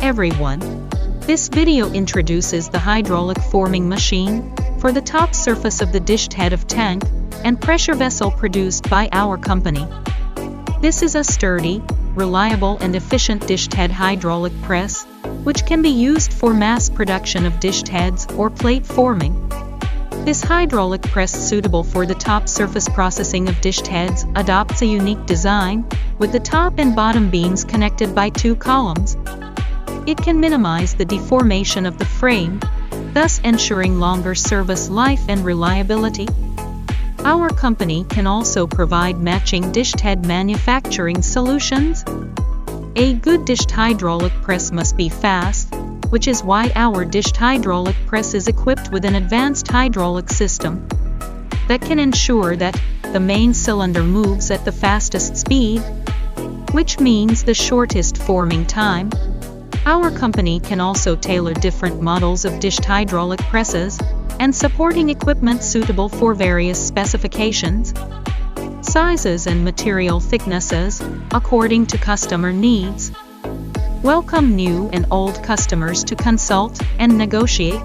everyone. This video introduces the hydraulic forming machine for the top surface of the dished head of tank and pressure vessel produced by our company. This is a sturdy, reliable and efficient dished head hydraulic press, which can be used for mass production of dished heads or plate forming. This hydraulic press suitable for the top surface processing of dished heads adopts a unique design, with the top and bottom beams connected by two columns. It can minimize the deformation of the frame, thus ensuring longer service life and reliability. Our company can also provide matching dished head manufacturing solutions. A good dished hydraulic press must be fast, which is why our dished hydraulic press is equipped with an advanced hydraulic system that can ensure that the main cylinder moves at the fastest speed, which means the shortest forming time. Our company can also tailor different models of dished hydraulic presses and supporting equipment suitable for various specifications, sizes and material thicknesses, according to customer needs. Welcome new and old customers to consult and negotiate.